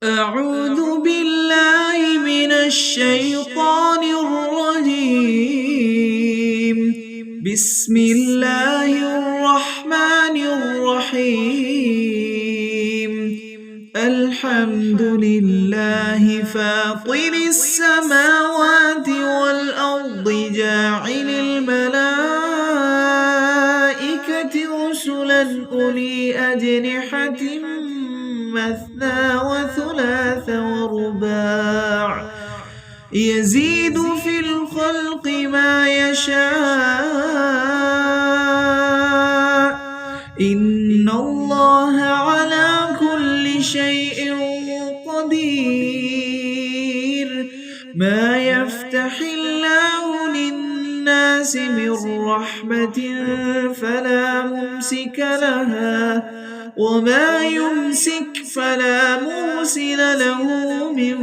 أعوذ بالله من الشيطان الرجيم. بسم الله الرحمن الرحيم. الحمد لله فاطر السماوات والأرض جاعل الملائكة رسلا أولي أجنحة مثنى وثلاث ورباع يزيد في الخلق ما يشاء إن الله على كل شيء قدير. ما يفتح الله للناس من رحمة فلا ممسك لها وما يمسك فلا مرسل له من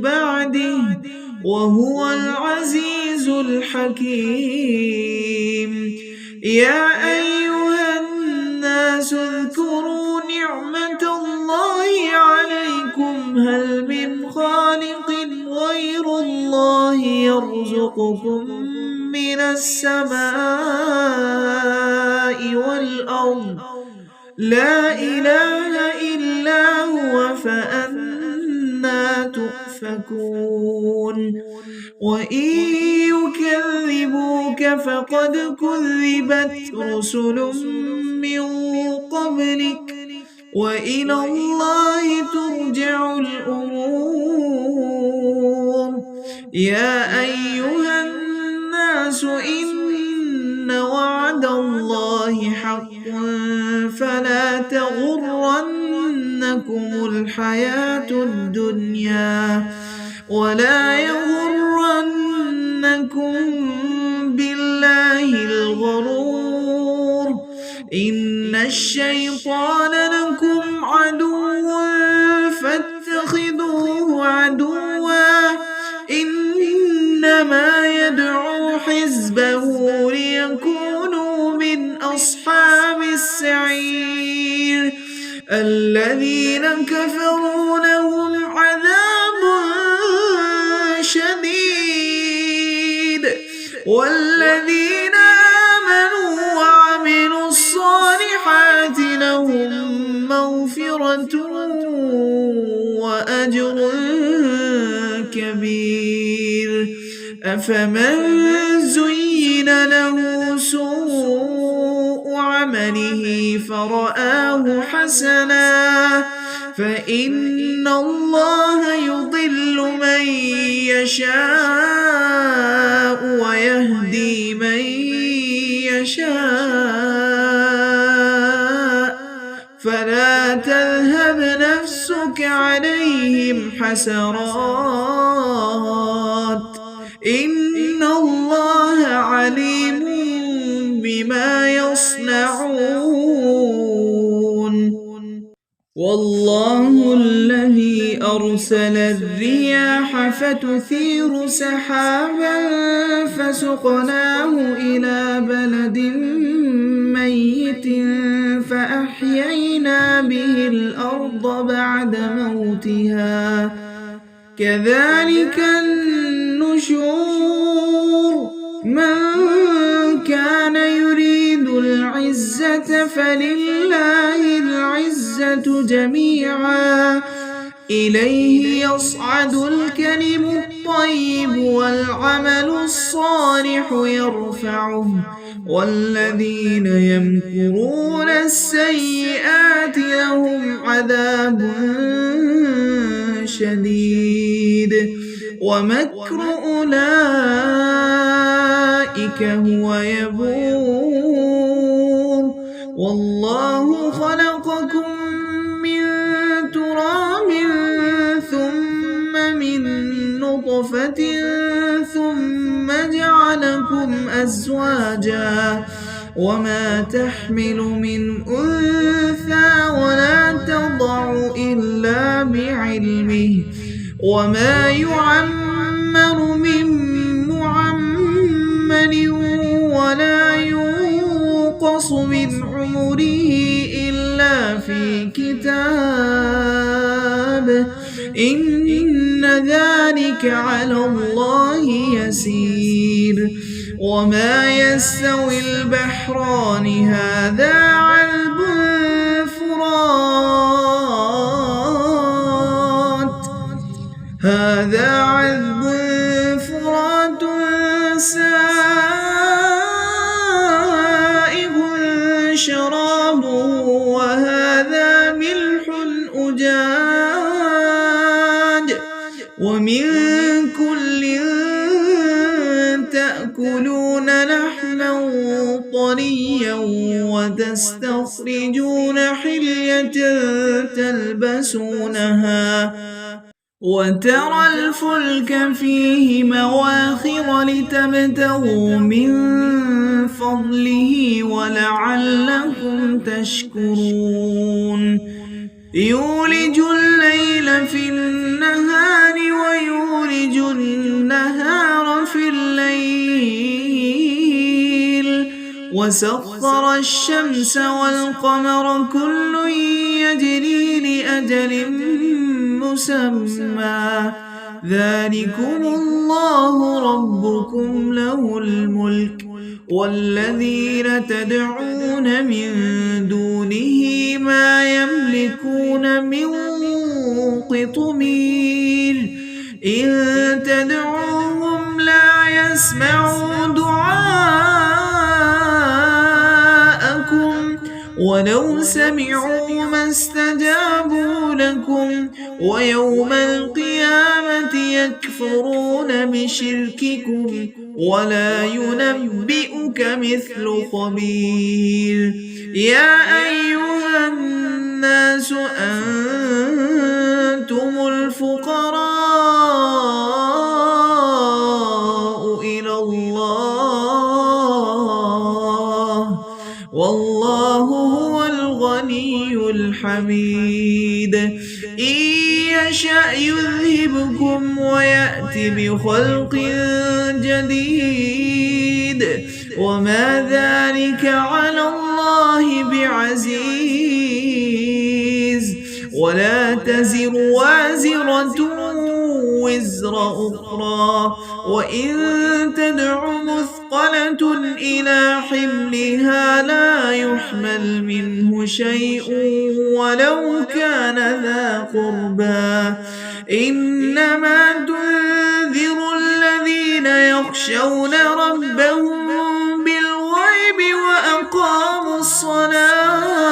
بعده وهو العزيز الحكيم. يا أيها الناس اذكروا نعمة الله عليكم هل من خالق غير الله يرزقكم من السماء والأرض لا إله إلا هو فأنى تؤفكون. وإن يكذبوك فقد كذبت رسل من قبلك وإلى الله ترجع الأمور. يا أيها الناس إن وعد الله حق فلا تغرنكم الحياة الدنيا ولا يغرنكم بالله الغرور. إن الشيطان لكم عدو فاتخذوه عدوا إنما يدعو حزبه ليكونوا من أصحاب السعير. الذين كفروا لهم عذاب شديد والذين آمنوا وعملوا الصالحات لهم مغفرة وأجر كبير. أفمن زين له سوء عمله فرآه حسنا فإن الله يضل من يشاء ويهدي من يشاء فلا تذهب نفسك عليهم حسرات إن الله عليم بما يصنعون. والله الذي أرسل الرياح فتثير سحابا فسقناه إلى بلد ميت فأحيينا به الأرض بعد موتها كذلك النشور. من كان يريد العزة فلله العزة جميعا إليه يصعد الكلم الطيب والعمل الصالح يرفعه والذين يمكرون السيئات لهم عذاب شديد ومكر أولئك هو يبور. والله خلقكم من تراب ثم من نطفة ثم جعلكم أزواجا وما تحمل من أنثى ولا تضع إلا بعلمه وما يعمر من معمر ولا ينقص من عمره إلا في كتاب إن ذلك على الله يسير وما يستوي البحران هذا عذب فرات سائغ شرابه وهذا ملح أجاج ومن كل تأكلون لحما طريا وتستخرجون حلية تلبسونها وترى الفلك فيه مواخر لتبتغوا من فضله ولعلكم تشكرون يولج الليل في النهار ويولج النهار في الليل وسخر الشمس والقمر كل يجري لأجل مسمى ذلكم الله ربكم له الملك والذين تدعون من دونه ما يملكون من قطمير إن تدعوهم لا يسمعوا دعاءكم ولو سمعوا ما استجابوا لكم ويوم القيامة يكفرون بشرككم ولا ينبئك مثل خبير يا أيها الناس أنتم الفقراء إلى الله والله هو الغني الحميد إن يشأ يذهبكم ويأتي بخلق جديد وما ذلك على الله بعزيز ولا تزر وازرة وزر أخرى وإن تدع مثقلة إلى حملها لا يحمل منه شيء ولو كان ذا قربى إنما تنذر الذين يخشون ربهم بالغيب وأقاموا الصلاة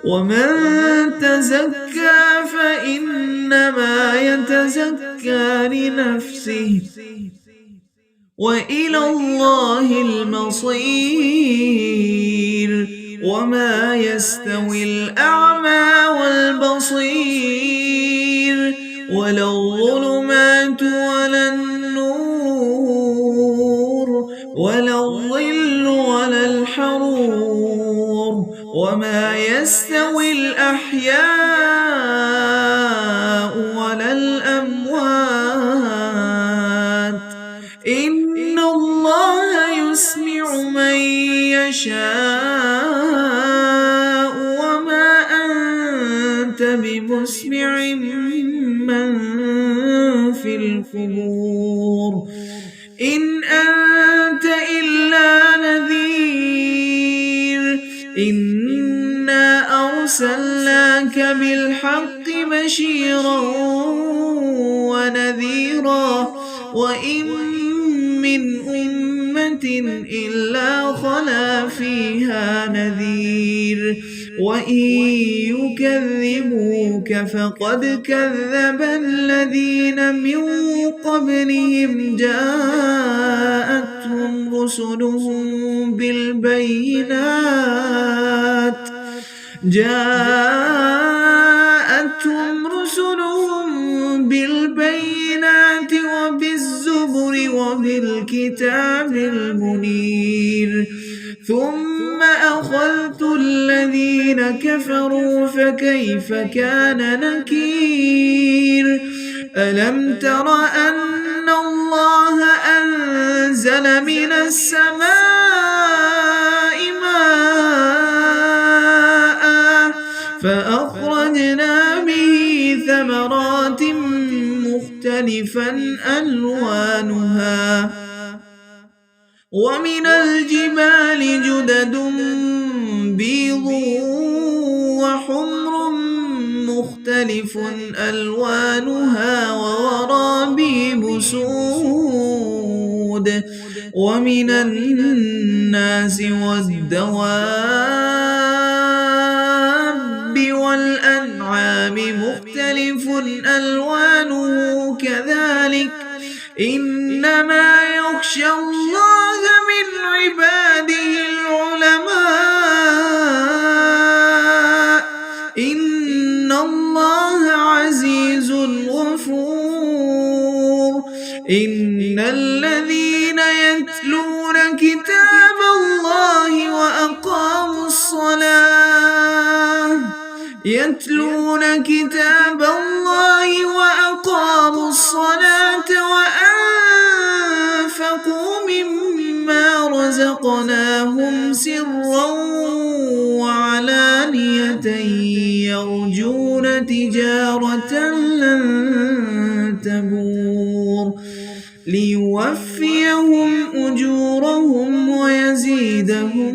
ومن تزكى فإنما يتزكى لنفسه وإلى الله المصير وما يستوي الأعمى والبصير ولا الظلمات ولا النور ولا الظل ولا الحرور وما يستوي الأحياء ولا الأموات إن الله يسمع من يشاء وما أنت بمسمع من في القبور إن أنت إلا نذير إنا أرسلناك بالحق بشيرا ونذيرا وإن من أمة إلا خلا فيها نذير وإن يكذبوك فقد كذب الذين من قبلهم جاءتهم رسلهم بالبينات وبالزبر وبالكتاب المنير ثم أخذت الذين كفروا فكيف كان نكير ألم تر أن الله أنزل من السماء ماء فأخرجنا به ثمرات مختلفا ألوانها ومن الجبال جدد بيض وحمر مختلف ألوانها وغرابيب سود ومن الناس والدواب والأنعام مختلف ألوانه كذلك إنما يخشى الله من عباده العلماء إن الله عزيز غفور إن الذين يتلون كتاب الله وأقاموا الصلاة وأنفقوا مما رزقناهم سرا وعلانية يرجون تجارة لن تبور ليوفيهم أجورهم ويزيدهم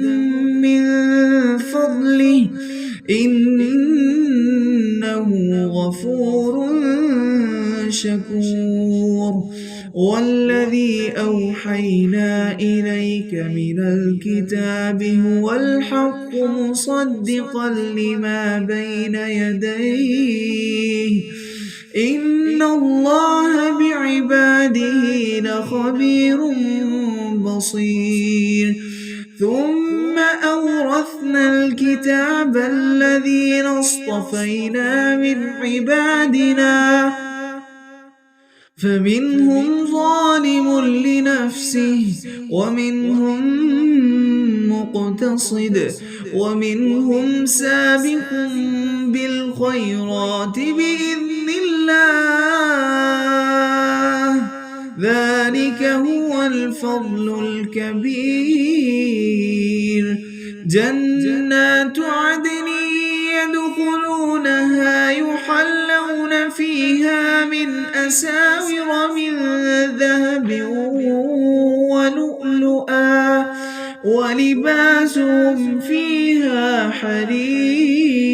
من فضله إنه غفور شكور والذي أوحينا إليك من الكتاب هو الحق مصدقا لما بين يديه إن الله بعباده لخبير بصير ثم أورثنا الكتاب الذين اصطفينا من عبادنا فمنهم ظالم لنفسه ومنهم مقتصد ومنهم سابق بالخيرات بإذن الله ذلك هو الفضل الكبير جنات عدن يدخلونها يحلون فيها من أساور من ذهب ولؤلؤا ولباسهم فيها حرير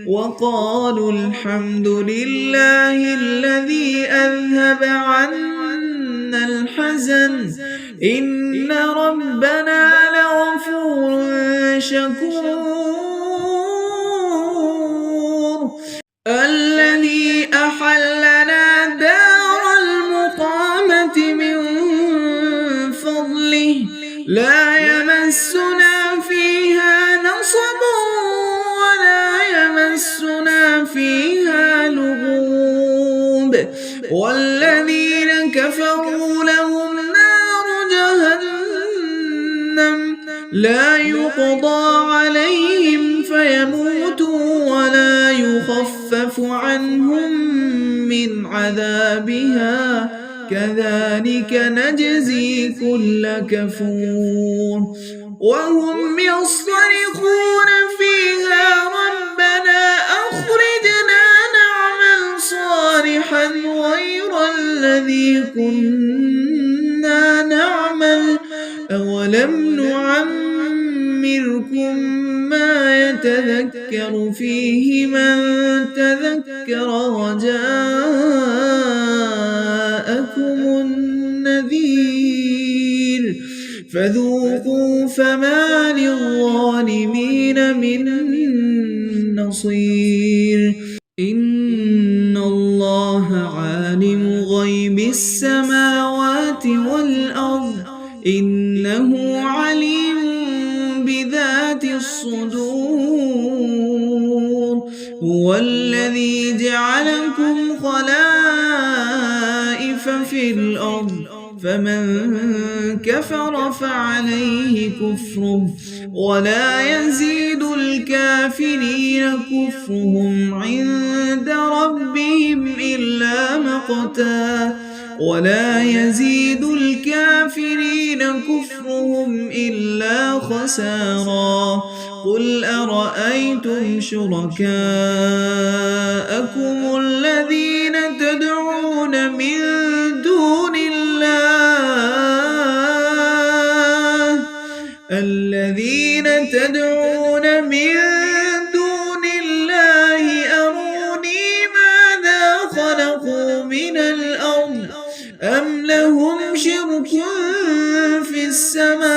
وقالوا الحمد لله الذي أذهب عنا الحزن إن ربنا لغفور شكور الذي أحلنا دار المقامة من فضله لا يمسنا فيها نصب ولا يمسنا فيها لغوب والذين كفروا لهم نار جهنم لا يقضى عليهم فيموتوا ولا يخفف عنهم من عذابها كذلك نجزي كل كفور وهم يصرخون فيها ربنا أخرجنا نعمل صالحا غير الذي كنا نعمل أولم نعمركم ما يتذكر فيه من تذكر وجاءكم النذير فذوقوا فما للظالمين من نصير إن الله عالم غيب السماوات والأرض إنه عليم بذات الصدور هو الذي جعلكم خلائف في الأرض فمن كفر فعليه كفره ولا يزيد الكافرين كفرهم عند ربهم إلا مقتا ولا يزيد الكافرين كفرهم إلا خسارا قل أرأيتم شركاءكم الذين تدعون من دون الله أروني ماذا خلقوا من الأرض أم لهم شرك في السماوات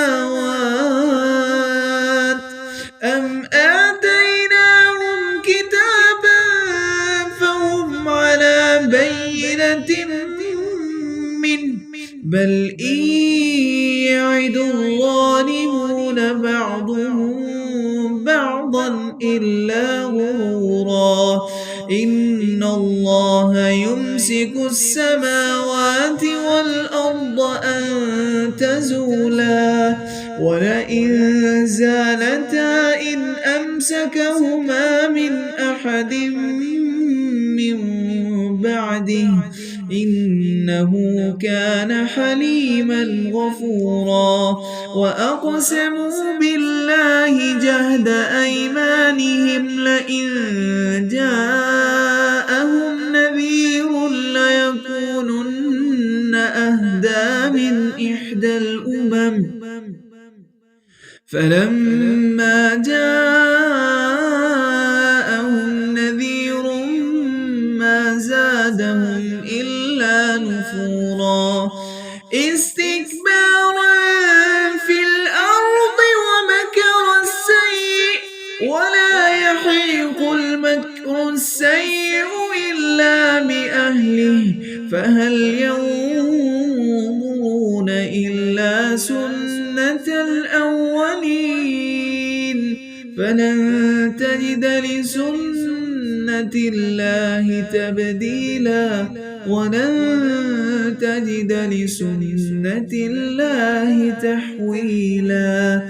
أم آتيناهم كتابا فهم على بينة منه بل إن يعد الظالمون بعضهم بعضا إلا غرورا إن الله يمسك السماوات والأرض أن تزولا ولئن زالتا إن أمسكهما من أحد من بعده إنه كان حليما غفورا وأقسموا بالله جهد أيمانهم لئن جاءهم نذير ليكونن أهدى من إحدى الأمم فلما جاءهم نذير ما زادهم إلا نفورا استكبارا في الأرض ومكر السيء ولا يحيق المكر السيء إلا بأهله فهل ينظرون إلا سنة الأولين فلن تجد لسنة الله تبديلا ولن تجد لسنة الله تحويلا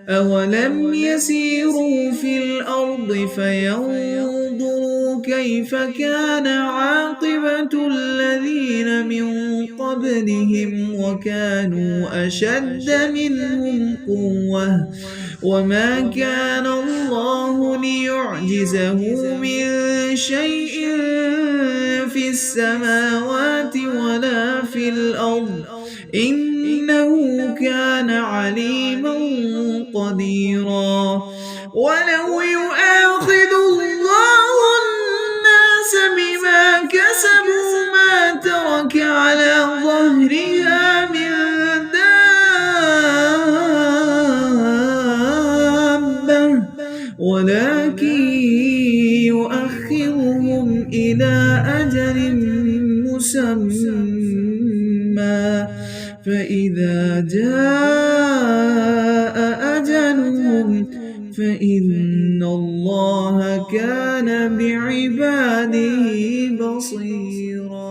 أولم يسيروا في الأرض فينظروا كيف كان عاقبة الذين من قبلهم وكانوا أشد منهم قوة وما كان الله ليعجزه من شيء في السماوات ولا في الأرض إنه كان عليما قديرا ولو يؤاخذ الله الناس بما كسبوا ما ترك على ظهرها من دابة ولكن يؤخرهم إلى أجل مسمى فإذا جاء أجلهم فإن الله كان بعباده بصيرا.